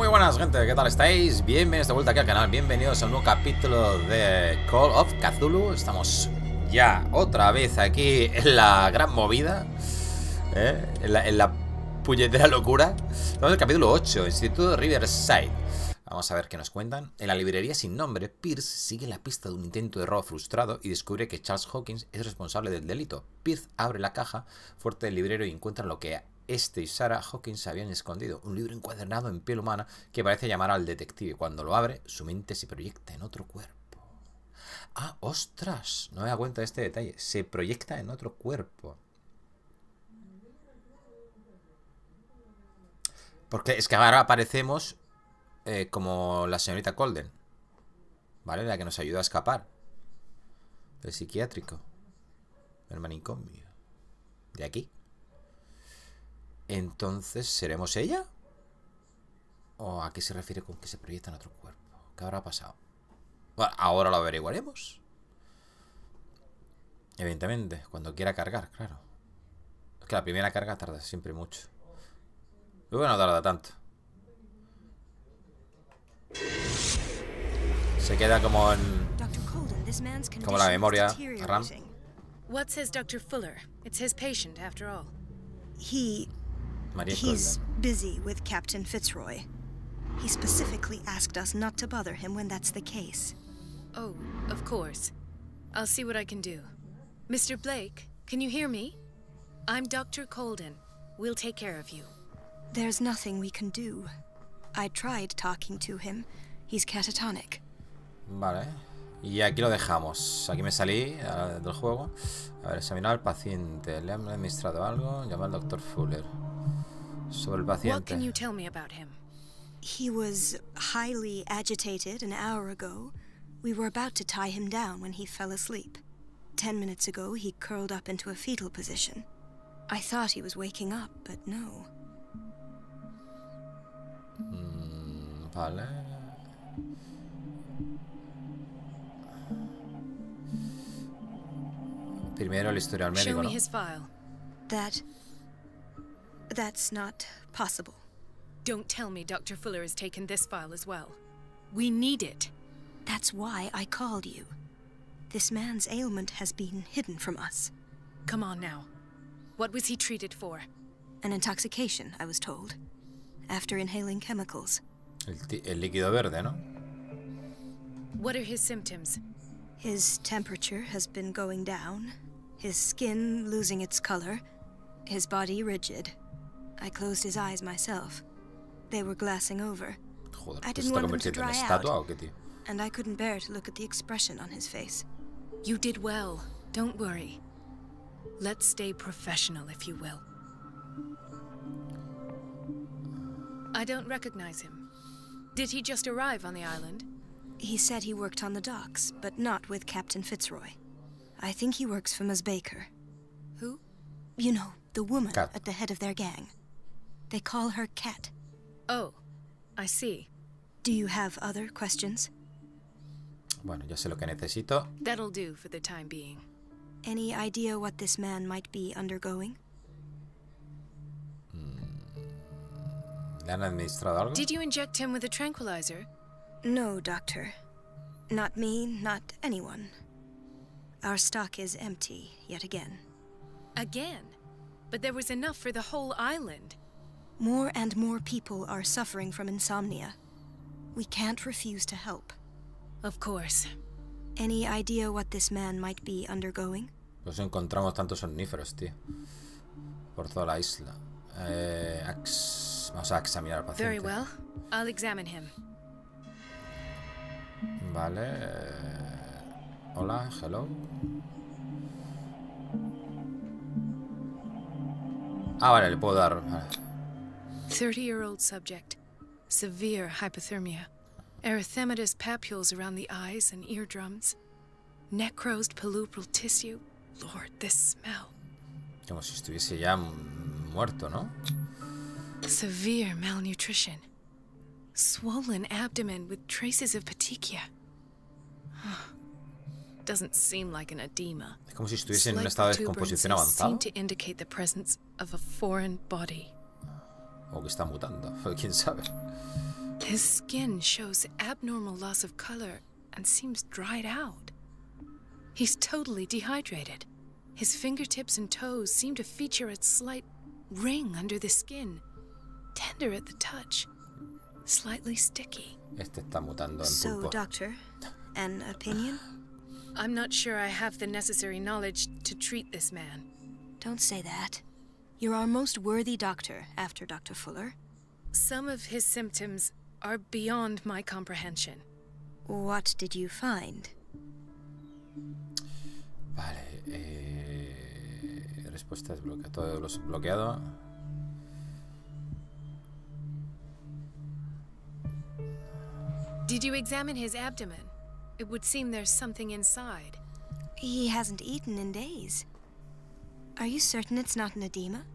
Muy buenas, gente, ¿qué tal estáis? Bienvenidos de vuelta aquí al canal, bienvenidos a un nuevo capítulo de Call of Cthulhu. Estamos ya otra vez aquí en la gran movida, en la puñetera locura. Estamos en el capítulo 8, Instituto Riverside. Vamos a ver qué nos cuentan. En la librería sin nombre, Pierce sigue la pista de un intento de robo frustrado y descubre que Charles Hawkins es responsable del delito. Pierce abre la caja fuerte del librero y encuentra lo que este y Sarah Hawkins habían escondido, un libro encuadernado en piel humana que parece llamar al detective. Cuando lo abre, su mente se proyecta en otro cuerpo. ¡Ah, ostras! No me da cuenta de este detalle. Se proyecta en otro cuerpo. Porque es que ahora aparecemos como la señorita Colden, ¿vale? La que nos ayuda a escapar del psiquiátrico, del manicomio, de aquí. Entonces, ¿seremos ella? ¿O a qué se refiere con que se proyecta en otro cuerpo? ¿Qué habrá pasado? Bueno, ahora lo averiguaremos. Evidentemente, cuando quiera cargar, claro. Es que la primera carga tarda siempre mucho. Luego no tarda tanto. Se queda como en... como la memoria RAM. What says Dr. Fuller? It's his patient, after all. He's busy with Captain Fitzroy. He specifically asked us not to bother him when that's the case. Oh, of course. I'll see what I can do. Mr. Blake, can you hear me? I'm Dr. Colden. We'll take care of you. There's nothing we can do. I tried talking to him. He's catatonic. Vale. Y aquí lo dejamos. Aquí me salí del juego. A ver, examinar al paciente. ¿Le han administrado algo? Llama al Dr. Fuller. Sobre el paciente. What can you tell me about him? He was highly agitated an hour ago. We were about to tie him down when he fell asleep. 10 minutes ago, he curled up into a fetal position. I thought he was waking up, but no. Vale. Primero el historial médico, Show me ¿no? his file. That's not possible. Don't tell me Dr. Fuller has taken this file as well. We need it. That's why I called you. This man's ailment has been hidden from us. Come on now. What was he treated for? An intoxication, I was told. After inhaling chemicals. El líquido verde, ¿no? What are his symptoms? His temperature has been going down. His skin losing its color. His body rigid. I closed his eyes myself. They were glassing over. Joder, I ¿se didn't está want them to convirtiendo en dry estatua out, o qué, tío? and I couldn't bear to look at the expression on his face. You did well. Don't worry. Let's stay professional, if you will. I don't recognize him. Did he just arrive on the island? He said he worked on the docks, but not with Captain Fitzroy. I think he works for Ms. Baker. Who? You know, the woman Cat. at the head of their gang. They call her Cat. Oh, I see. Do you have other questions? Bueno, ya sé lo que necesito. That'll do for the time being. Any idea what this man might be undergoing? ¿Le han administrado algo? Did you inject him with a tranquilizer? No, Doctor. Not me, not anyone. Our stock is empty, yet again. Again? But there was enough for the whole island. More and more people are suffering from insomnia. We can't refuse to help. Of course. Any idea what this man might be undergoing? Pues encontramos tantos somníferos, tío. Por toda la isla. Vamos a examinar al paciente. Very well. I'll examine him. Vale. Hola, hello. Ah, vale, le puedo dar. Vale. 30-year-old subject. Severe hypothermia. Erythematous papules around the eyes and eardrums. Necrosed palpebral tissue. Lord, this smell. Como si estuviese ya muerto, ¿no? Severe malnutrition. Swollen abdomen with traces of petechia. Doesn't seem like an edema. Es como si estuviese en un estado de descomposición avanzado. Seem to indicate the presence of a foreign body. O que está mutando, quién sabe. His skin shows abnormal loss of color and seems dried out. He's totally dehydrated. His fingertips and toes seem to feature a slight ring under the skin, tender at the touch, slightly sticky. Este está mutando en So, pulpo. Doctor, an opinion? I'm not sure I have the necessary knowledge to treat this man. Don't say that. You're our most worthy doctor after Dr. Fuller. Some of his symptoms are beyond my comprehension. What did you find? Vale, respuesta desbloqueada. Todo lo bloqueado. Did you examine his abdomen? It would seem there's something inside. He hasn't eaten in days. Are you certain it's not an edema?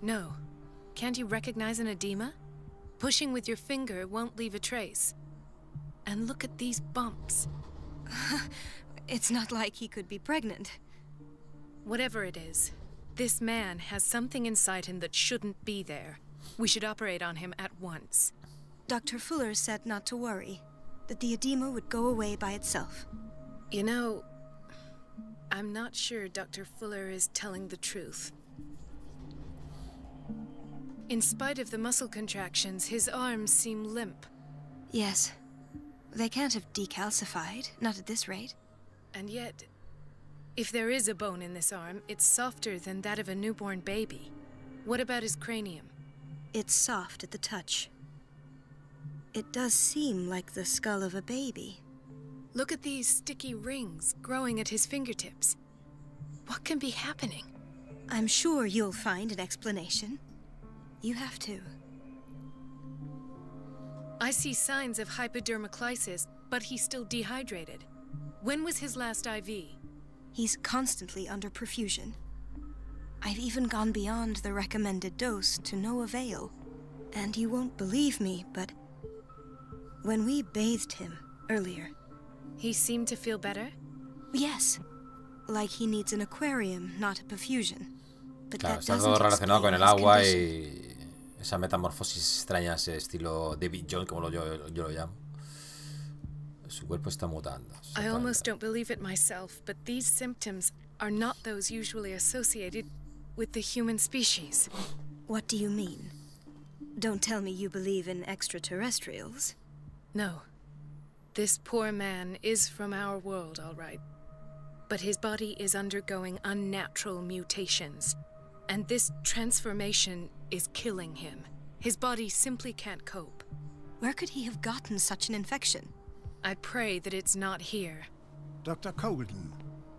No. Can't you recognize an edema? Pushing with your finger won't leave a trace. And look at these bumps. It's not like he could be pregnant. Whatever it is, this man has something inside him that shouldn't be there. We should operate on him at once. Dr. Fuller said not to worry, that the edema would go away by itself. You know, I'm not sure Dr. Fuller is telling the truth. In spite of the muscle contractions, his arms seem limp. Yes. They can't have decalcified, not at this rate. And yet, if there is a bone in this arm, it's softer than that of a newborn baby. What about his cranium? It's soft at the touch. It does seem like the skull of a baby. Look at these sticky rings growing at his fingertips. What can be happening? I'm sure you'll find an explanation. You have to. I see signs of hypodermoclysis, but he's still dehydrated. When was his last IV? He's constantly under perfusion. I've even gone beyond the recommended dose to no avail. And you won't believe me, but when we bathed him earlier... He seemed to feel better? Yes. Like he needs an aquarium, not a perfusion. But Claro, that está doesn't todo relacionado con explain el his agua condition. y esa metamorfosis extraña, ese estilo David John, como yo lo llamo. Su cuerpo está mutando. I almost don't believe it myself, but these symptoms are not those usually associated with the human species. What do you mean? Don't tell me you believe in extraterrestrials. No. This poor man is from our world, all right. But his body is undergoing unnatural mutations. And this transformation is killing him. His body simply can't cope. Where could he have gotten such an infection? I pray that it's not here. Dr. Colden,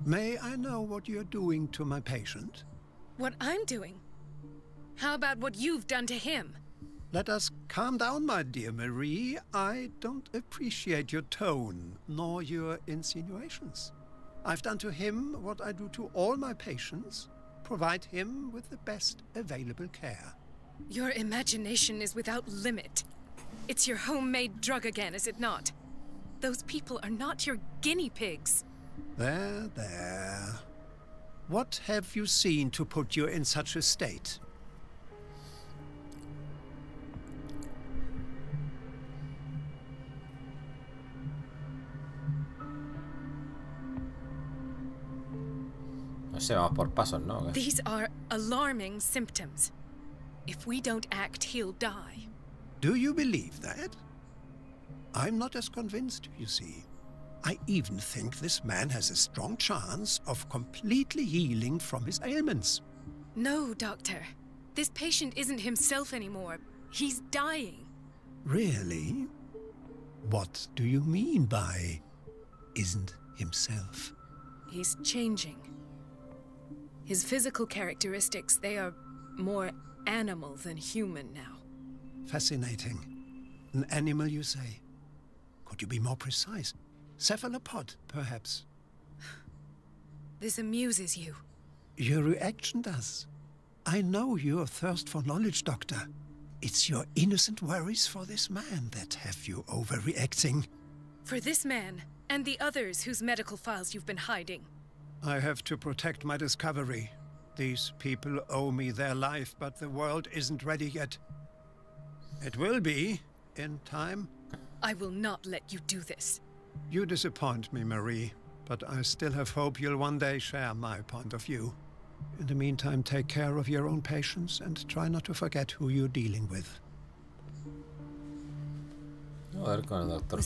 may I know what you're doing to my patient? What I'm doing? How about what you've done to him? Let us calm down, my dear Marie. I don't appreciate your tone, nor your insinuations. I've done to him what I do to all my patients. Provide him with the best available care. Your imagination is without limit. It's your homemade drug again, is it not? Those people are not your guinea pigs. There, there. What have you seen to put you in such a state? No sé, vamos por pasos, ¿no? These are alarming symptoms. If we don't act, he'll die. Do you believe that? I'm not as convinced, you see. I even think this man has a strong chance of completely healing from his ailments. No, Doctor. This patient isn't himself anymore. He's dying. Really? What do you mean by isn't himself? He's changing. His physical characteristics, they are more animal than human now. Fascinating. An animal, you say? Could you be more precise? Cephalopod, perhaps? This amuses you. Your reaction does. I know your thirst for knowledge, Doctor. It's your innocent worries for this man that have you overreacting. For this man, and the others whose medical files you've been hiding. I have to protect my discovery. These people owe me their life, but the world isn't ready yet. It will be, in time? I will not let you do this. You disappoint me, Marie, but I still have hope you'll one day share my point of view. In the meantime, take care of your own patients and try not to forget who you're dealing with. Was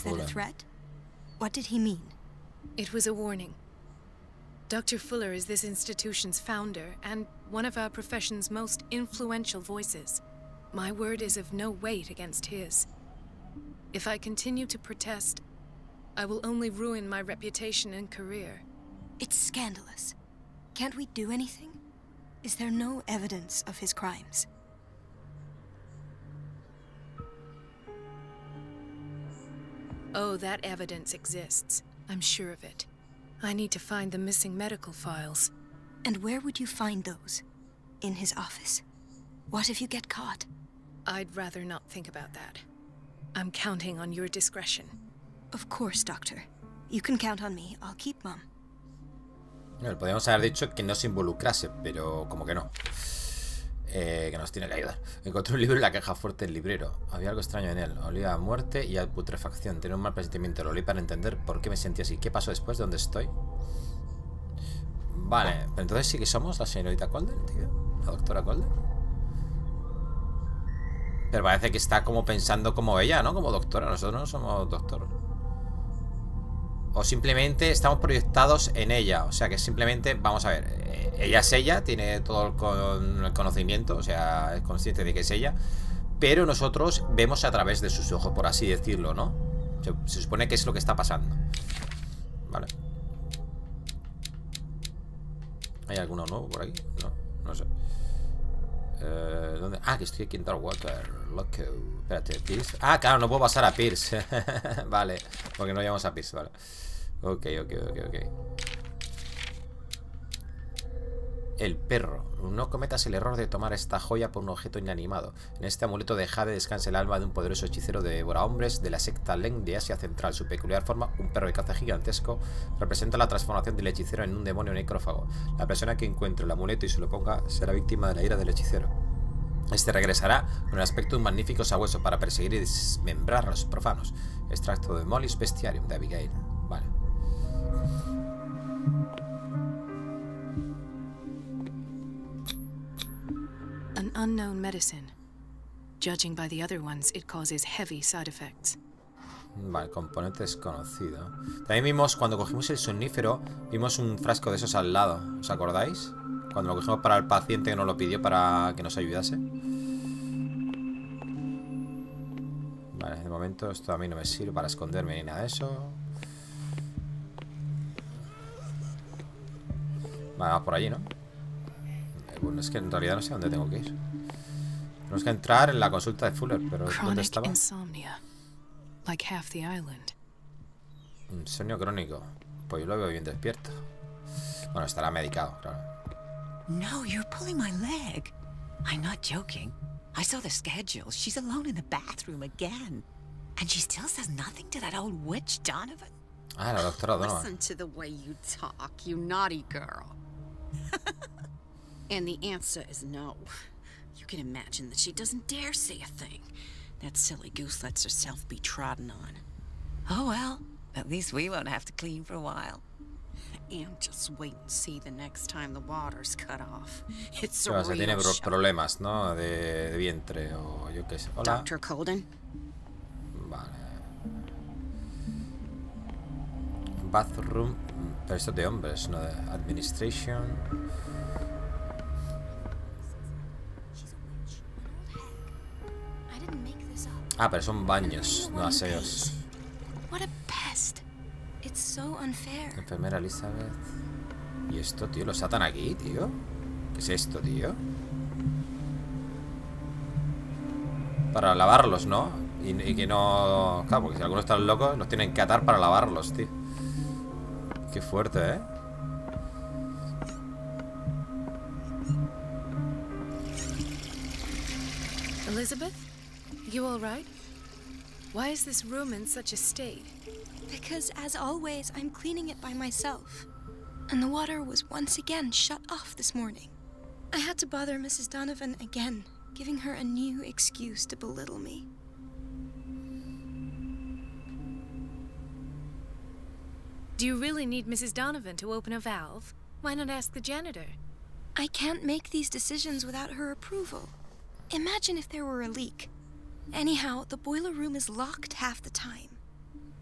that a threat? What did he mean? It was a warning. Dr. Fuller is this institution's founder and one of our profession's most influential voices. My word is of no weight against his. If I continue to protest, I will only ruin my reputation and career. It's scandalous. Can't we do anything? Is there no evidence of his crimes? Oh, that evidence exists. I'm sure of it. I need to find the missing medical files. And where would you find those? In his office? What if you get caught? I'd rather not think about that. I'm counting on your discretion. Of course, Doctor. You can count on me. I'll keep Mom. Podríamos haber dicho que no se involucrase, pero como que no. Que nos tiene que ayudar. Encontré un libro en la caja fuerte del librero. Había algo extraño en él. Olía a muerte y a putrefacción. Tenía un mal presentimiento. Lo leí para entender por qué me sentía así. ¿Qué pasó después? ¿De dónde estoy? Vale, pero entonces sí que somos la señorita Colden, tío. La doctora Colden. Pero parece que está como pensando como ella, ¿no? Como doctora. Nosotros no somos doctor. O simplemente estamos proyectados en ella. O sea que simplemente, vamos a ver, ella es ella, tiene todo el conocimiento, o sea, es consciente de que es ella. Pero nosotros vemos a través de sus ojos, por así decirlo, ¿no? Se supone que es lo que está pasando. Vale. ¿Hay alguno nuevo por aquí? No, no sé. ¿Dónde? Ah, que estoy aquí en Darkwater. Loco. Espérate, Pierce. Ah, claro, no puedo pasar a Pierce. Vale, porque no llamamos a Pierce, vale. Ok. El perro. No cometas el error de tomar esta joya por un objeto inanimado. En este amuleto de jade descansa el alma de un poderoso hechicero de devorahombres de la secta Leng de Asia Central. Su peculiar forma, un perro de caza gigantesco, representa la transformación del hechicero en un demonio necrófago. La persona que encuentre el amuleto y se lo ponga será víctima de la ira del hechicero. Este regresará con el aspecto de un magnífico sabueso para perseguir y desmembrar a los profanos. Extracto de Molly's Bestiarium de Abigail. Vale. An unknown medicine. Judging by the other ones, it causes heavy side effects. Vale, componente desconocido. También vimos, cuando cogimos el somnífero, vimos un frasco de esos al lado. ¿Os acordáis? Cuando lo cogimos para el paciente que nos lo pidió para que nos ayudase. Vale, de momento esto a mí no me sirve para esconderme ni nada de eso. Vale, vamos por allí, ¿no? Bueno, es que en realidad no sé dónde tengo que ir. Tenemos que entrar en la consulta de Fuller, pero ¿dónde estaba? Insomnia, like half the island. Insomnio crónico. Pues yo lo veo bien despierto. Bueno, estará medicado, claro. No, you're pulling my leg. I'm not joking. I saw the schedule. She's alone in the bathroom again. And she still says nothing to that old witch Donovan. Ah, la doctora Donovan. Listen to the way you talk, you naughty girl. And the answer is no. You can imagine that she doesn't dare say a thing. That silly goose lets herself be trodden on. Oh well, at least we won't have to clean for a while. And just wait and see the next time the water's cut off. It's a Claro, se tiene real show. problemas, ¿no? De vientre o yo qué sé. Hola. Dr. Colden? Vale. Bathroom. Pero esto es de hombres, no de administration. Ah, pero son baños, no aseos. What a pest. It's so unfair. Enfermera Elizabeth. ¿Y esto, tío? ¿Los atan aquí, tío? ¿Qué es esto, tío? Para lavarlos, ¿no? Y que no... Claro, porque si algunos están locos, los tienen que atar para lavarlos, tío. Qué fuerte, ¿eh? Elizabeth? You all right? Why is this room in such a state? Because, as always, I'm cleaning it by myself. And the water was once again shut off this morning. I had to bother Mrs. Donovan again, giving her a new excuse to belittle me. Do you really need Mrs. Donovan to open a valve? Why not ask the janitor? I can't make these decisions without her approval. Imagine if there were a leak. Anyhow, the boiler room is locked half the time.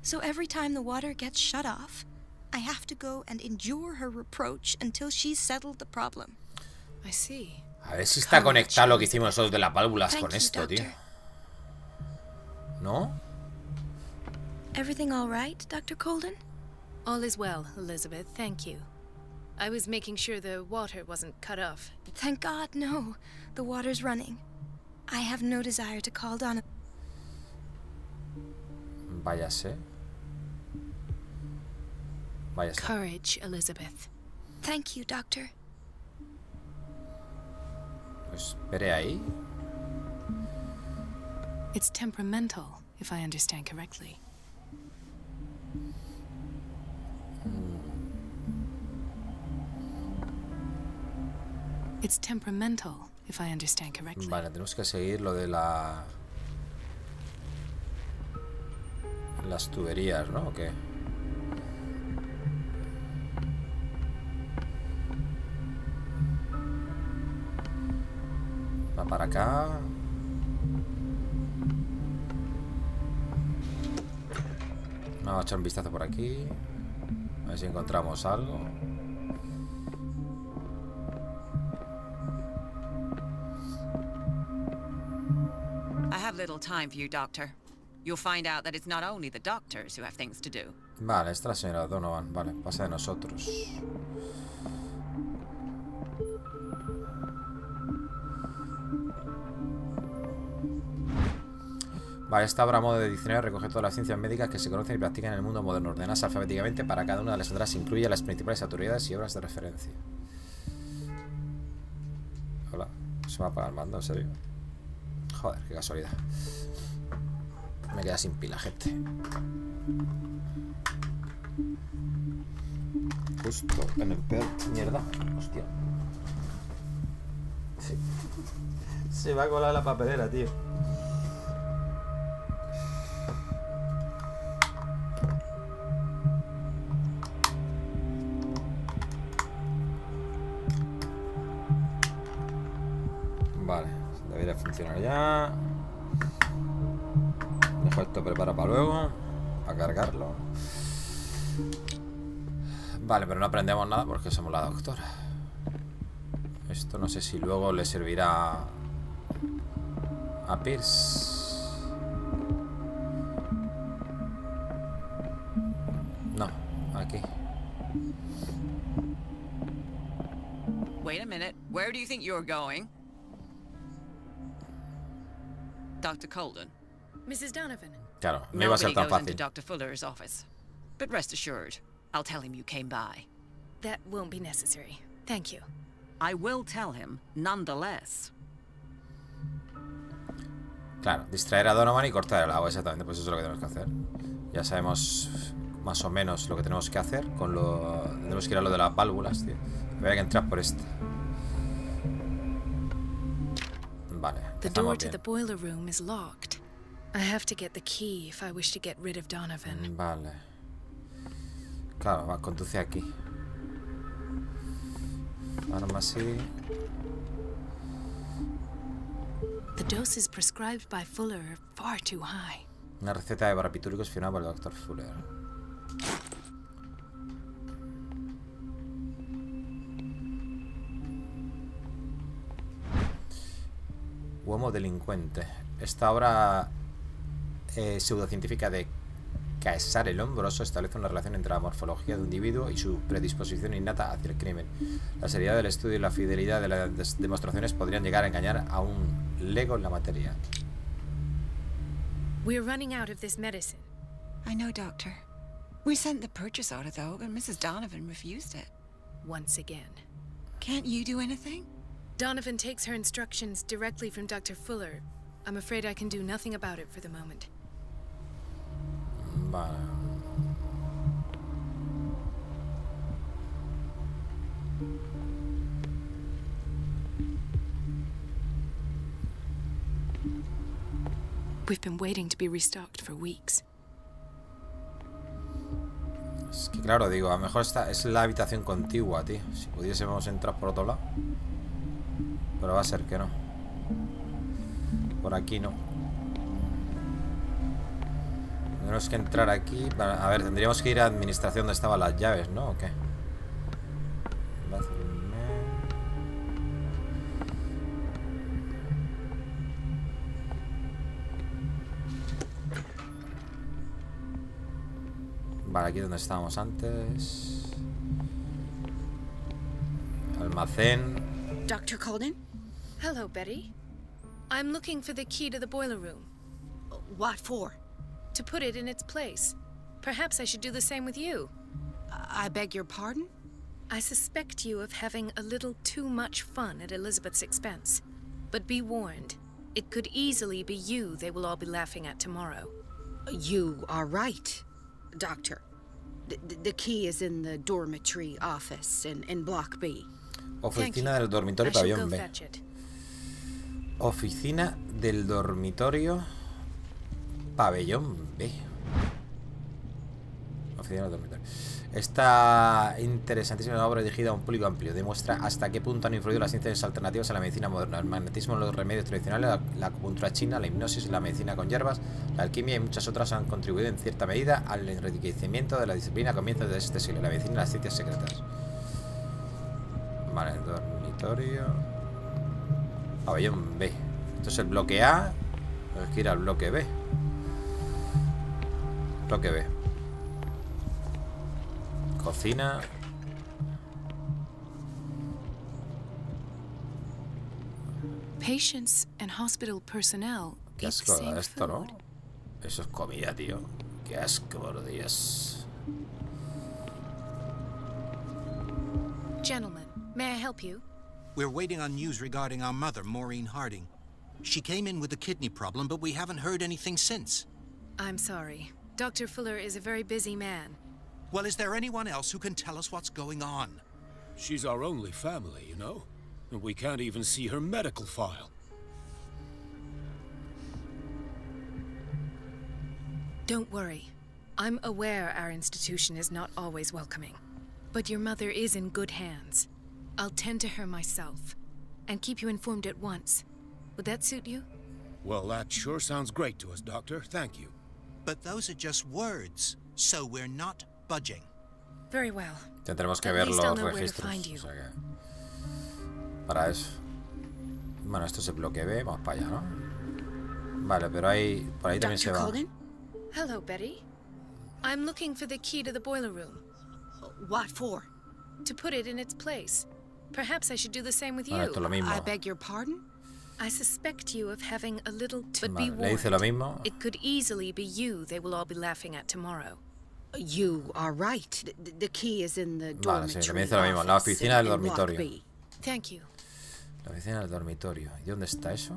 So every time the water gets shut off, I have to go and endure her reproach until she's settled the problem. I see. A ver si está conectado lo que hicimos nosotros de las válvulas con esto, tío. ¿No? Everything all right, Dr. Colden? All is well, Elizabeth, thank you. I was making sure the water wasn't cut off. Thank God, no. The water's running. I have no desire to call Donovan. Váyase. Váyase. Courage, Elizabeth. Thank you, Doctor. Pues espere ahí. It's temperamental, if I understand correctly. It's temperamental, if I understand correctly. Vale, tenemos que seguir lo de las tuberías, ¿no? ¿O qué? Va para acá. Vamos a echar un vistazo por aquí. A ver si encontramos algo. I have little time for you, Doctor. You'll find out that it's not only the doctors who have things to do. Vale, está la señora Donovan. Vale, pasa de nosotros. Vale, esta obra a modo de diccionario recoge todas las ciencias médicas que se conocen y practican en el mundo moderno, ordenadas alfabéticamente. Para cada una de las letras incluye las principales autoridades y obras de referencia. Hola, se me va a apagar el mando, ¿en serio? Joder, qué casualidad. Me queda sin pila, gente. Justo en el peor. Mierda. Hostia. Sí. Se va a colar la papelera, tío. Vale, debería funcionar ya. Dejo esto preparado para luego, para cargarlo. Vale, pero no aprendemos nada porque somos la doctora. Esto no sé si luego le servirá a Pierce. No, aquí. Wait a minute. Where do you think you're going? Dr. Colden. Mrs. Donovan. Claro, no iba a ser Nobody tan goes into fácil. Dr. Fuller's office. But rest assured, I'll tell him you came by. That won't be necessary. Thank you. I will tell him, nonetheless. Claro, distraer a Donovan y cortar el agua, exactamente, pues eso es lo que tenemos que hacer. Ya sabemos más o menos lo que tenemos que hacer con lo... Tenemos que ir a lo de las válvulas, tío. Voy a que entrar por esta. Vale, The door estamos to bien. the boiler room is locked. I have to get the key if I wish to get rid of Donovan. Vale. Claro, va, conduce aquí. Arma así. The doses prescribed by Fuller are far too high. Una receta de barbitúricos firmada por el Dr. Fuller. Homo delincuente. Esta obra pseudocientífica de Caesar el Hombroso establece una relación entre la morfología de un individuo y su predisposición innata hacia el crimen. La seriedad del estudio y la fidelidad de las demostraciones podrían llegar a engañar a un lego en la materia. We're running out of this medicine. I know, Doctor. We sent the purchase order, though, but Mrs. Donovan refused it. Once again. Can't you do anything? Donovan takes her instructions directly from Dr. Fuller. I'm afraid I can do nothing about it for the moment. Vale. We've been waiting to be restocked for weeks. Es que claro, digo, a lo mejor esta es la habitación contigua, tío. Si pudiésemos entrar por otro lado. Pero va a ser que no. Por aquí no. Tenemos que entrar aquí para... A ver, tendríamos que ir a administración donde estaban las llaves, ¿no? ¿O qué? Vale, aquí donde estábamos antes. Almacén. Dr. Colden? Hello, Betty. I'm looking for the key to the boiler room. What for? To put it in its place. Perhaps I should do the same with you. I beg your pardon? I suspect you of having a little too much fun at Elizabeth's expense. But be warned, it could easily be you they will all be laughing at tomorrow. You are right, Doctor. The key is in the dormitory office in Block B. Oficina del dormitorio pabellón B. Oficina del dormitorio pabellón B. Oficina del dormitorio. Esta interesantísima obra dirigida a un público amplio demuestra hasta qué punto han influido las ciencias alternativas en la medicina moderna, el magnetismo, los remedios tradicionales, la acupuntura china, la hipnosis, la medicina con hierbas, la alquimia y muchas otras han contribuido en cierta medida al enriquecimiento de la disciplina a comienzos de este siglo, la medicina y las ciencias secretas. Vale, dormitorio pabellón B. Esto es el bloque A. Tenemos que ir al bloque B. Bloque B. Cocina. Patients and hospital personnel Qué eat the asco same esto, ¿no? food. Eso es comida, tío. Qué asco, por Dios. Gentlemen, may I help you? We're waiting on news regarding our mother, Maureen Harding. She came in with a kidney problem, but we haven't heard anything since. I'm sorry. Dr. Fuller is a very busy man. Well, is there anyone else who can tell us what's going on? She's our only family, you know? And we can't even see her medical file. Don't worry. I'm aware our institution is not always welcoming. But your mother is in good hands. I'll tend to her myself. And keep you informed at once. Would that suit you? Well, that sure sounds great to us, Doctor. Thank you. But those are just words, so we're not budging. Very well. Tendremos que At ver least I'll los know where to registros. find you. O sea que... Para eso. Bueno, esto es el bloque B. Vamos para allá, ¿no? Vale, pero ahí... Por ahí también se Dr. va. Colden? Hello, Betty. I'm looking for the key to the boiler room. What for? To put it in its place. Perhaps I should do the same with Bueno, you. esto es lo mismo. I beg your pardon? I suspect you of having a little... But Vale, be le dice lo warned. mismo. It could easily be you they will all be laughing at tomorrow. You are right. The key is in the Vale, sí, dormitory me dice lo mismo. La office oficina del in Block dormitorio. B. Thank you. La oficina del dormitorio. ¿Y dónde está eso?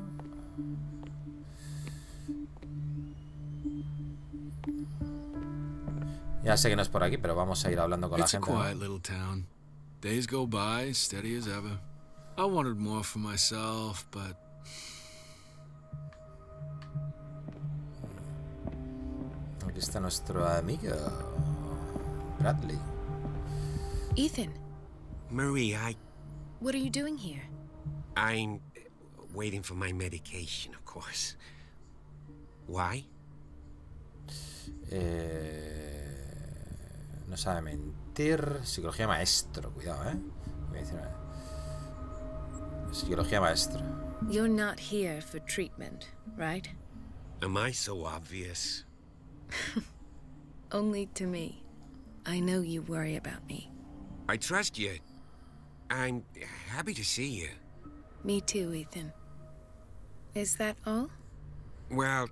Ya sé que no es por aquí, pero vamos a ir hablando con la It's a gente, ¿no? quiet little town. Days go by, steady as ever. I wanted more for myself, but Aquí está nuestro amigo Bradley. Ethan, Marie, what are you doing here? I'm waiting for my medication, of course. Why? No sabe mentir. Psicología maestro, cuidado, Psicología maestro. You're not here for treatment, right? Am I so obvious? Only to me. I know you worry about me. I trust you. I'm happy to see you. Me too, Ethan. Is that all? Well,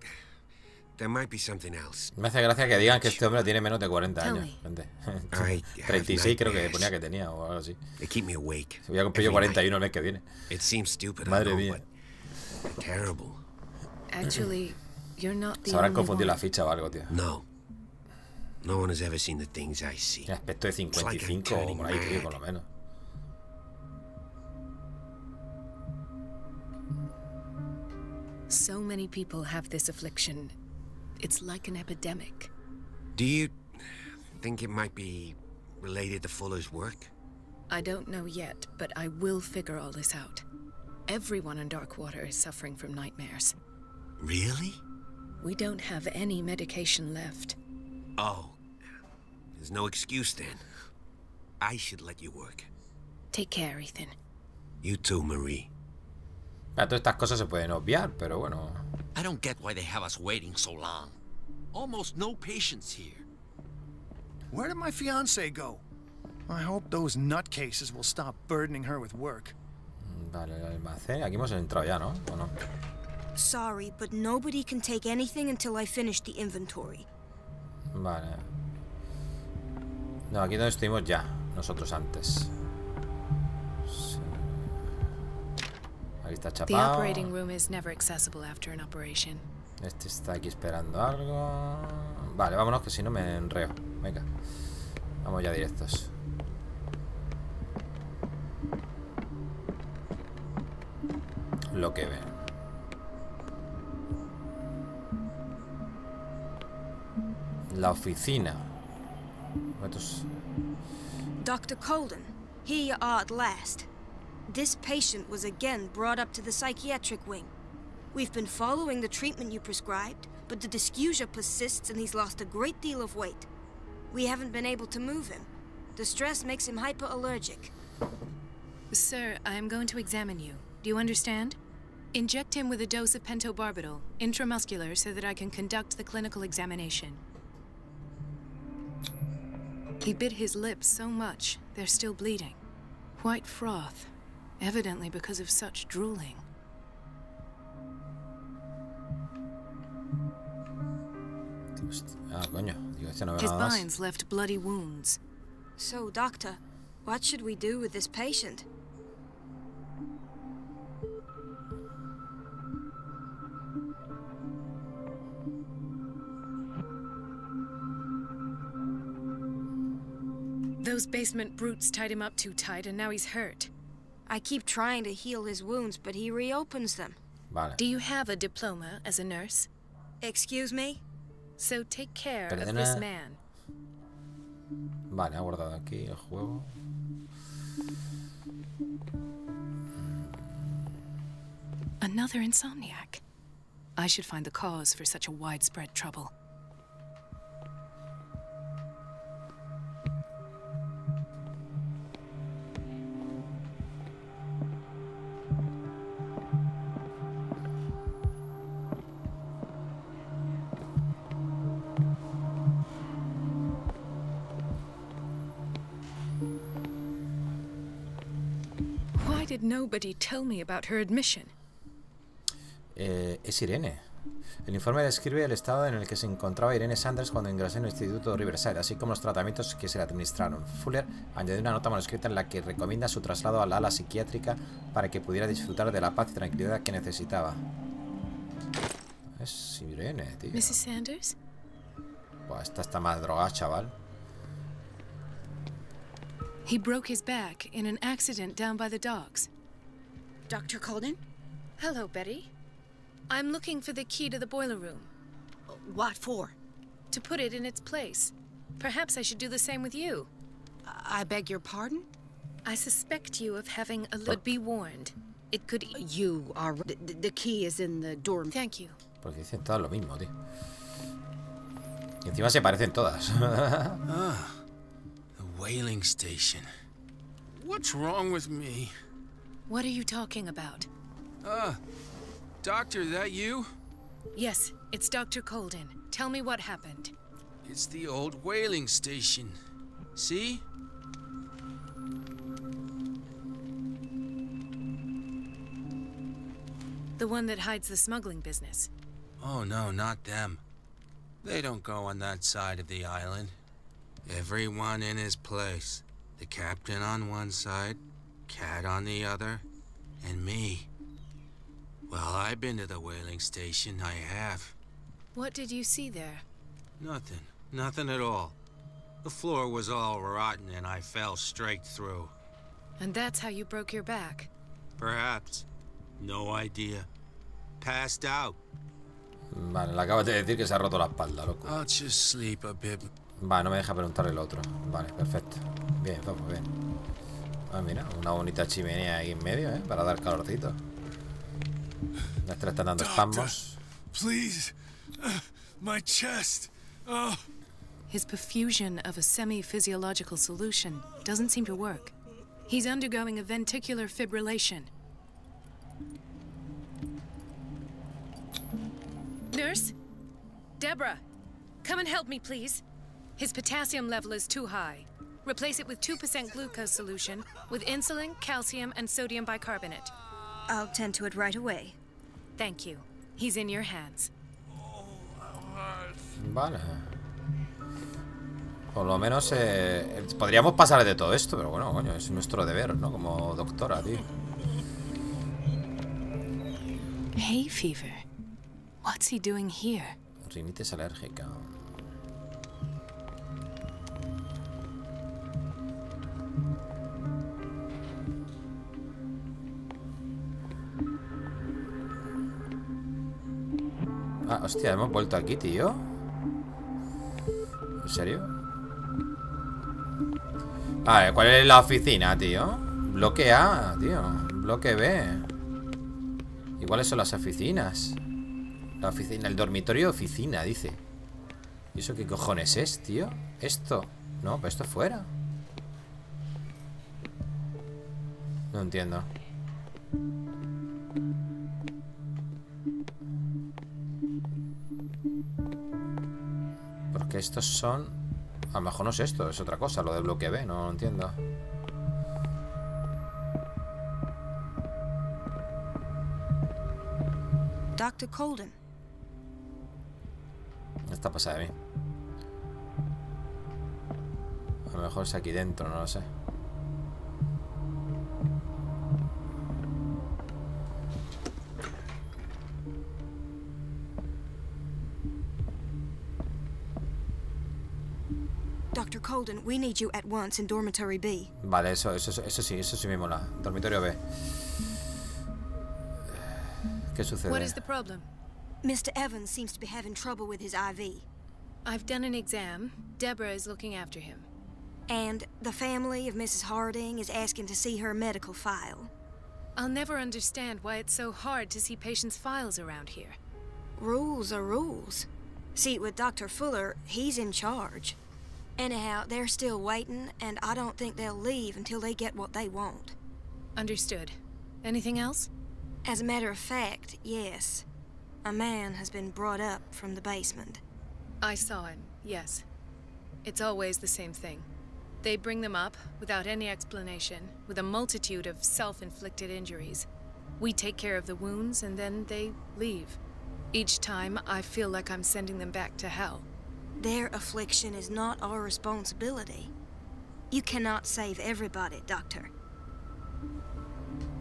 there might be something else. Me hace gracia que digan que este hombre tiene menos de 40 Tell años. me. Gente. I 36 creo que nightmares. ponía que tenía o algo así. They keep me awake. Se voy a cumplir yo every 41 el night. mes que viene. It seems stupid, I Madre know, mía. but terrible. Actually, you're not the Se habrán only confundido la one. ficha o algo, tío. No. No one has ever seen the things I see. Tiene aspecto de 55 o por ahí, tío, por lo menos. So many people have this affliction. It's like an epidemic. Do you Think it might be related to Fuller's work? I don't know yet, but I will figure all this out. Everyone in Darkwater is suffering from nightmares. Really? We don't have any medication left. Oh. There's no excuse then. I should let you work. Take care, Ethan. You too, Marie. Todas estas cosas se pueden obviar, pero bueno. I don't get why they have us waiting so long. Almost no patients here. Where did my fiancée go? I hope those nutcases will stop burdening her with work. Vale, el almacén. Aquí hemos entrado ya, ¿no? ¿O no? Sorry, but nobody can take anything until I finish the inventory. Vale. No, aquí donde estuvimos ya, nosotros antes. Sí. Aquí está The chapado. operating room is never accessible after an operation. Este está aquí esperando algo. Vale, vámonos que si no me enreo. Venga. Vamos ya directos. Lo que ven. La oficina. Dr. Colden, here you are at last. This patient was again brought up to the psychiatric wing. We've been following the treatment you prescribed, but the dysgeusia persists and he's lost a great deal of weight. We haven't been able to move him. The stress makes him hyperallergic. Sir, I am going to examine you. Do you understand? Inject him with a dose of pentobarbital, intramuscular, so that I can conduct the clinical examination. He bit his lips so much, they're still bleeding. White froth, evidently because of such drooling. Ah, coño. Digo, este no veo His nada más. spines left bloody wounds. So, Doctor, what should we do with this patient? Those basement brutes tied him up too tight, and now he's hurt. I keep trying to heal his wounds, but he reopens them. Vale. Do you have a diploma as a nurse? Excuse me? So take care Perdona. of this man. Vale, ha guardado aquí el juego. Another insomniac. I should find the cause for such a widespread trouble. Why did nobody tell me about her admission? Es Irene. El informe describe el estado en el que se encontraba Irene Sanders cuando ingresó en el Instituto Riverside, así como los tratamientos que se le administraron. Fuller añadió una nota manuscrita en la que recomienda su traslado a la ala psiquiátrica para que pudiera disfrutar de la paz y tranquilidad que necesitaba. Es Irene, tío. Mrs. Sanders? Buah, esta está más drogada, chaval. He broke his back in an accident down by the docks. Dr. Colden? Hello, Betty. I'm looking for the key to the boiler room. What for? To put it in its place. Perhaps I should do the same with you. I beg your pardon? I suspect you of having a but be warned. It could... You are... The key is in the dorm. Thank you. Porque dicen todas lo mismo, tío. Y encima se parecen todas. Ah, the whaling station. What's wrong with me? What are you talking about? Doctor, that you? Yes, it's Dr. Colden. Tell me what happened. It's the old whaling station. See? The one that hides the smuggling business. Oh no, not them. They don't go on that side of the island. Everyone in his place. The captain on one side, Cat on the other, and me. Well, I've been to the whaling station, I have. What did you see there? Nothing. Nothing at all. The floor was all rotten and I fell straight through. And that's how you broke your back? Perhaps. No idea. Passed out. Vale, le acabas de decir que se ha roto la espalda, loco. I'll just sleep a bit. Vale, no me deja preguntarle el otro. Vale, perfecto. Bien, vamos, bien. Ah, mira, una bonita chimenea ahí en medio, ¿eh? Para dar calorcito. Las tres están dando espasmos. Please, my chest. Oh. His perfusion of a semi-physiological solution doesn't seem to work. He's undergoing a ventricular fibrillation. Nurse? Deborah, come and help me, please. His potassium level is too high. Replace it with 2% glucose solution with insulin, calcium, and sodium bicarbonate. I'll tend to it right away. Thank you. He's in your hands. Vale. Por lo menos podríamos pasar de todo esto, pero bueno, coño, es nuestro deber, ¿no? Como doctora, tío. Hay fever. What's he doing here? Rinitis alérgica. Ah, hostia, hemos vuelto aquí, tío. ¿En serio? Vale, ¿cuál es la oficina, tío? Bloque A, tío. Bloque B. ¿Y cuáles son las oficinas? La oficina, el dormitorio oficina, dice. ¿Y eso qué cojones es, tío? Esto. No, pero esto fuera. No entiendo. Porque estos son... A lo mejor no es esto, es otra cosa, lo de bloque B, no lo entiendo. Dr. Colden. Esta pasa de mí. A lo mejor es aquí dentro, no lo sé. Dr. Colden, we need you at once in dormitory B. Vale, eso sí me mola. Dormitorio B. ¿Qué sucede? What is the problem? Mr. Evans seems to be having trouble with his IV. I've done an exam. Deborah is looking after him. And the family of Mrs. Harding is asking to see her medical file. I'll never understand why it's so hard to see patients' files around here. Rules are rules. See, with Dr. Fuller, he's in charge. Anyhow, they're still waiting, and I don't think they'll leave until they get what they want. Understood. Anything else? As a matter of fact, yes. A man has been brought up from the basement. I saw him, yes. It's always the same thing. They bring them up, without any explanation, with a multitude of self-inflicted injuries. We take care of the wounds, and then they leave. Each time, I feel like I'm sending them back to hell. Their affliction is not our responsibility. You cannot save everybody, Doctor.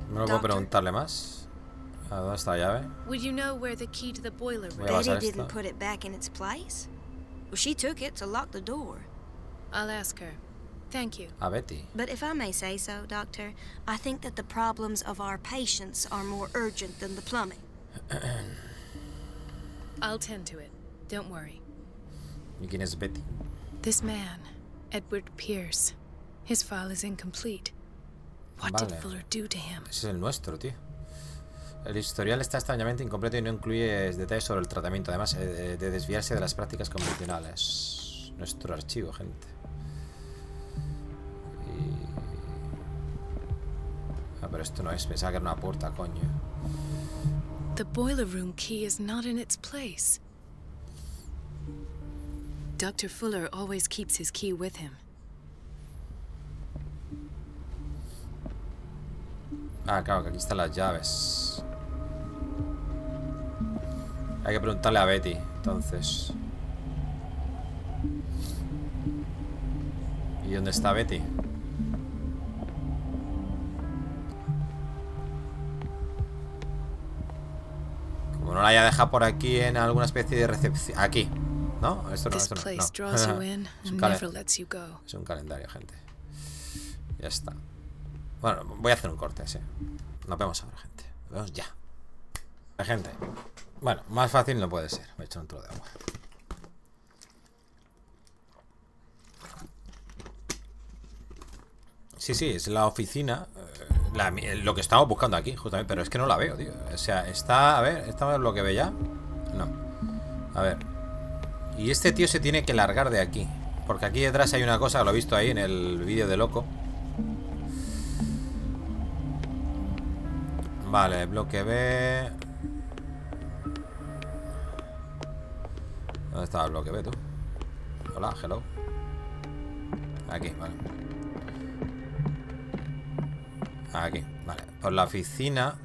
¿No puedo preguntarle más? ¿A dónde está la llave? Would you know where the key to the boiler room? Betty didn't put it back in its place. Well, she took it to lock the door. I'll ask her. Thank you. A Betty. But if I may say so, Doctor, I think that the problems of our patients are more urgent than the plumbing. I'll tend to it. Don't worry. ¿Y quién es Betty? This man, Edward Pierce. His file is incomplete. What did Fuller do to him? Ese es el nuestro, tío. El historial está extrañamente incompleto y no incluye detalles sobre el tratamiento, además de desviarse de las prácticas convencionales. Nuestro archivo, gente. Ah, pero esto no es, pensaba que era una puerta, coño. The boiler room key is not in its place. Dr. Fuller always keeps his key with him. Ah, claro, que aquí están las llaves. Hay que preguntarle a Betty, entonces. ¿Y dónde está Betty? Como no la haya dejado por aquí en alguna especie de recepción. Aquí, ¿no? Esto no, esto no. Es un calendario, gente. Ya está. Bueno, voy a hacer un corte, sí. Nos vemos ahora, gente. Nos vemos ya. Gente. Bueno, más fácil no puede ser. Voy a echar un trozo de agua. Sí, sí, es la oficina. Lo que estamos buscando aquí, justamente. Pero es que no la veo, tío. O sea, está... A ver, ¿está en lo que ve ya? No. A ver. Y este tío se tiene que largar de aquí. Porque aquí detrás hay una cosa, lo he visto ahí en el vídeo de loco. Vale, bloque B. ¿Dónde estaba el bloque B, tú? Hola, hello. Aquí, vale. Aquí, vale. Por la oficina.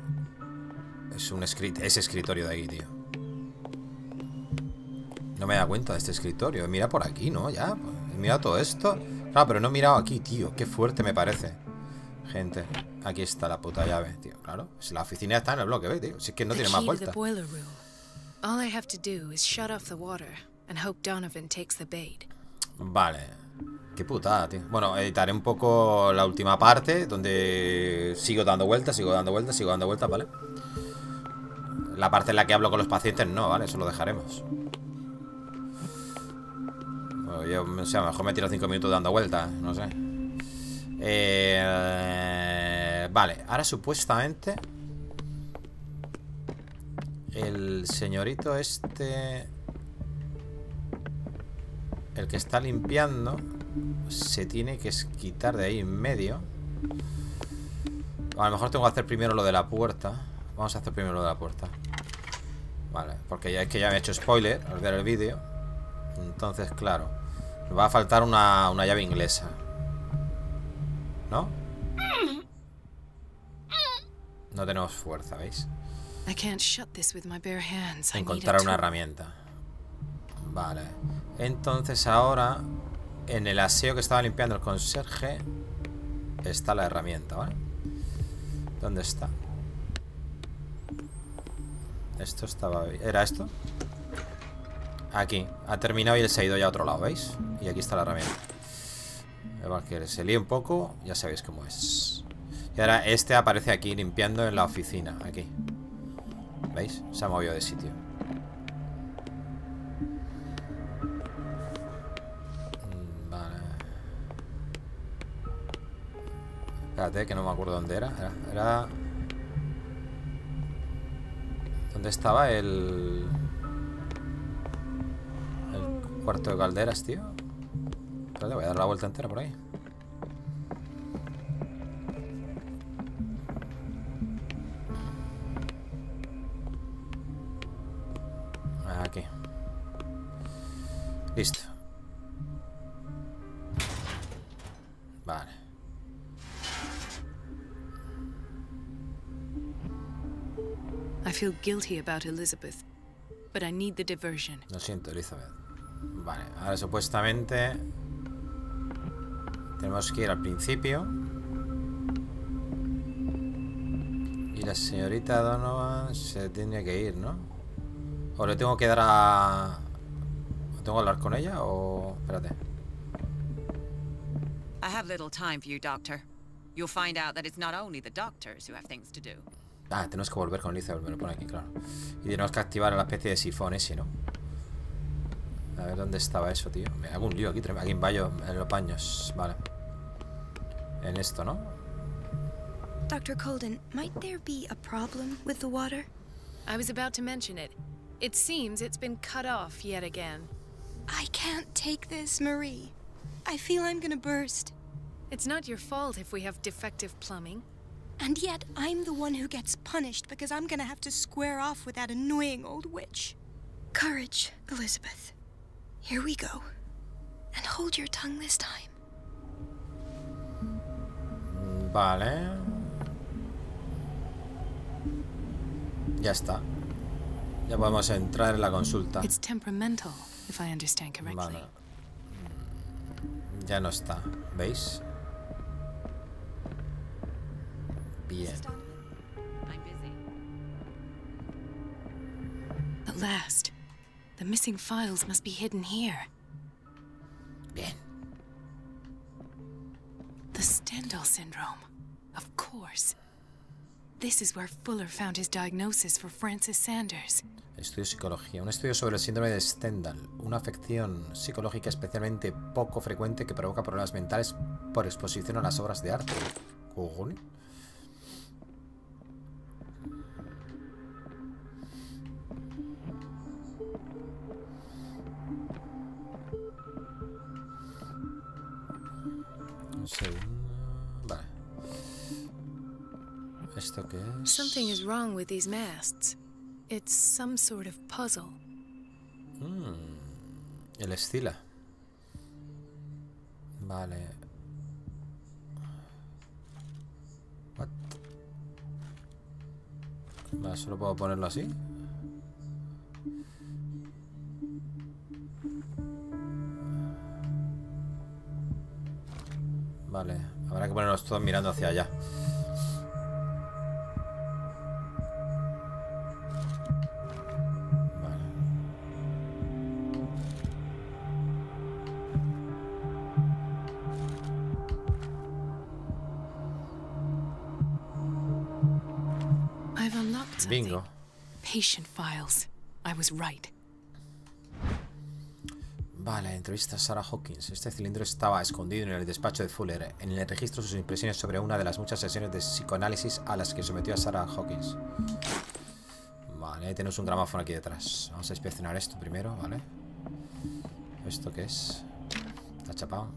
Es escritorio de ahí, tío. No me da cuenta de este escritorio. Mira por aquí, ¿no? Ya. He mirado todo esto. Claro, pero no he mirado aquí, tío. Qué fuerte me parece. Gente, aquí está la puta llave, tío. Claro, si la oficina está en el bloque B, tío. Si es que no tiene más vuelta. Vale. Qué putada, tío. Bueno, editaré un poco la última parte, donde sigo dando vueltas, ¿vale? La parte en la que hablo con los pacientes no, ¿vale? Eso lo dejaremos. Bueno, yo, o sea, mejor me tiro 5 minutos dando vueltas, no sé. Vale, ahora supuestamente el señorito este, el que está limpiando, se tiene que quitar de ahí en medio. A lo mejor tengo que hacer primero lo de la puerta. Vamos a hacer primero lo de la puerta. Vale, porque ya es que ya me he hecho spoiler al ver el vídeo. Entonces, claro, me va a faltar una llave inglesa, ¿no? No tenemos fuerza, ¿veis? Encontrar una herramienta. Vale. Entonces ahora, en el aseo que estaba limpiando el conserje, está la herramienta, ¿vale? ¿Dónde está? Esto estaba... ¿Era esto? Aquí. Ha terminado y él se ha ido ya a otro lado, ¿veis? Y aquí está la herramienta. Igual que se líe un poco, ya sabéis cómo es. Y ahora este aparece aquí limpiando en la oficina. Aquí. ¿Veis? Se ha movido de sitio. Vale. Espérate, que no me acuerdo dónde era. Era... ¿Dónde estaba el cuarto de calderas, tío? Espérate, voy a dar la vuelta entera por ahí. Aquí. Listo. Vale. I feel guilty about Elizabeth, but I need the diversion. Lo siento, Elizabeth. Vale, ahora supuestamente tenemos que ir al principio. Y la señorita Donovan se tiene que ir, ¿no? O le tengo que dar a... ¿Tengo que hablar con ella o...? Espérate. I have little time for you, Doctor. You'll find out that it's not only the doctors who have things to do. Ah, tenemos que volver con Elizabeth, me lo pone aquí, claro. Y tenemos que activar la especie de sifón ese, ¿no? A ver, ¿dónde estaba eso, tío? Me hago un lío aquí, aquí en los baños. Vale. En esto, ¿no? Dr. Colden, might there be a problem with the water? I was about to mention it. It seems it's been cut off yet again. I can't take this, Marie. I feel I'm gonna burst. It's not your fault if we have defective plumbing. And yet, I'm the one who gets punished because I'm gonna have to square off with that annoying old witch. Courage, Elizabeth. Here we go. And hold your tongue this time. Vale. Ya está. Ya podemos entrar en la consulta. It's temperamental, if I understand correctly. Vale. Ya no está. ¿Veis? Bien. At last. The missing files must be hidden here. Bien. The Stendhal syndrome. Of course. This is where Fuller found his diagnosis for Francis Sanders. Estudio psicología. Un estudio sobre el síndrome de Stendhal. Una afección psicológica especialmente poco frecuente que provoca problemas mentales por exposición a las obras de arte. Cojones. Un segundo. Vale. ¿Esto qué es? Something is wrong with these masts. It's some sort of puzzle. El estila. Vale. What? Vale, solo puedo ponerlo así. Vale, habrá que ponernos todos mirando hacia allá. I've unlocked something. Bingo. Patient files. I was right. Vale, entrevista a Sarah Hawkins. Este cilindro estaba escondido en el despacho de Fuller. En el registro sus impresiones sobre una de las muchas sesiones de psicoanálisis a las que sometió a Sarah Hawkins. Vale, ahí tenemos un gramófono aquí detrás. Vamos a inspeccionar esto primero, ¿vale? ¿Esto qué es? Está chapado.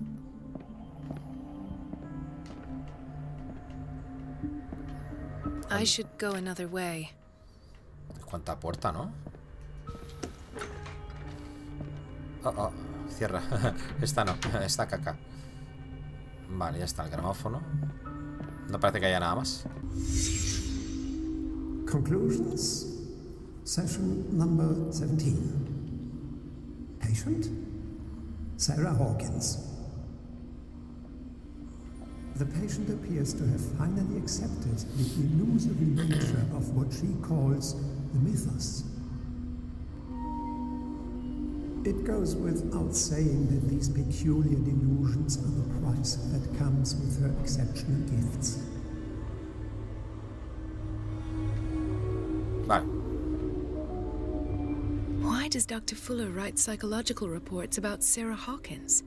I should go another way. Cuánta puerta, ¿no? Oh, cierra. Esta no, esta caca. Vale, ya está el gramófono. No parece que haya nada más. Conclusions. Session number 17. Patient? Sarah Hawkins. The patient appears to have finally accepted the illusory nature of what she calls the mythos. It goes without saying that these peculiar delusions are the price that comes with her exceptional gifts. Vale. Why does Dr. Fuller write psychological reports about Sarah Hawkins?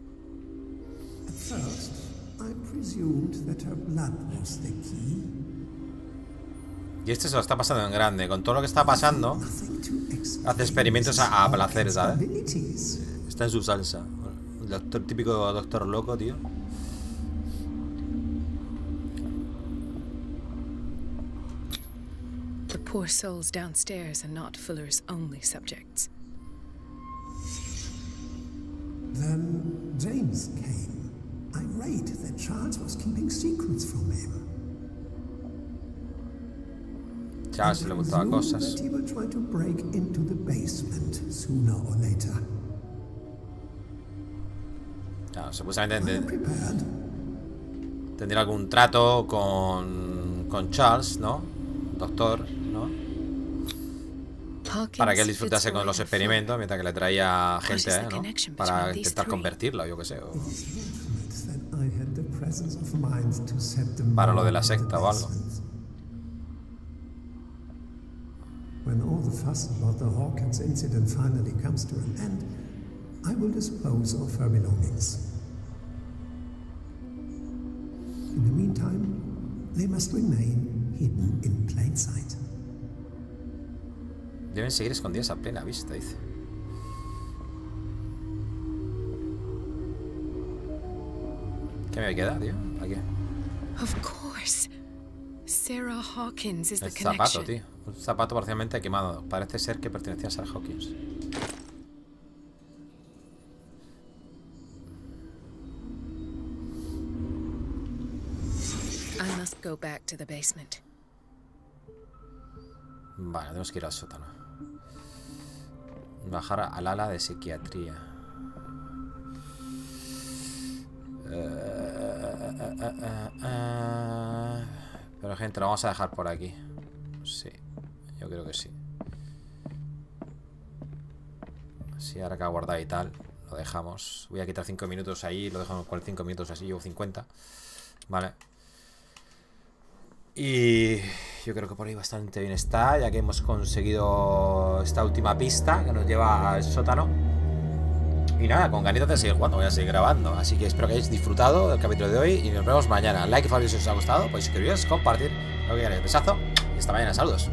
At first, I presumed that her blood was the key. Y este se lo está pasando en grande. Con todo lo que está pasando, hace experimentos a placer, ¿sabes? Está en su salsa. El doctor, típico doctor loco, tío. The poor souls downstairs are not Fuller's only subjects. Then James came, irate that Charles was keeping secrets from him. Charles le gustaba cosas. That he will try to break into the basement sooner or later. Claro, supuestamente tendría algún trato con Charles, ¿no? Doctor, ¿no? Para que él disfrutase con los experimentos mientras que le traía gente, ¿no? Para intentar convertirlo, yo qué sé. O para lo de la secta o algo. When all the fuss about the Hawkins incident finally comes to an end, I will dispose of her belongings. In the meantime, they must remain hidden in plain sight. Deben seguir escondidas a plena vista, dice. ¿Qué me queda, tío? Aquí. Of course. Sarah Hawkins is the connection. El zapato, tío. Un zapato parcialmente quemado. Parece ser que pertenecía a Sarah Hawkins. I must go back to the basement. Vale, tenemos que ir al sótano. Bajar al ala de psiquiatría. Pero gente, lo vamos a dejar por aquí. Sí, yo creo que sí. Sí, ahora que ha guardado y tal, lo dejamos. Voy a quitar 5 minutos ahí, lo dejamos 45 minutos así, llevo 50. Vale. Y yo creo que por ahí bastante bien está, ya que hemos conseguido esta última pista que nos lleva al sótano. Y nada, con ganitas de seguir jugando, voy a seguir grabando. Así que espero que hayáis disfrutado del capítulo de hoy y nos vemos mañana. Like y favor si os ha gustado, podéis suscribiros, compartir, lo que queráis. Besazo y hasta mañana, saludos.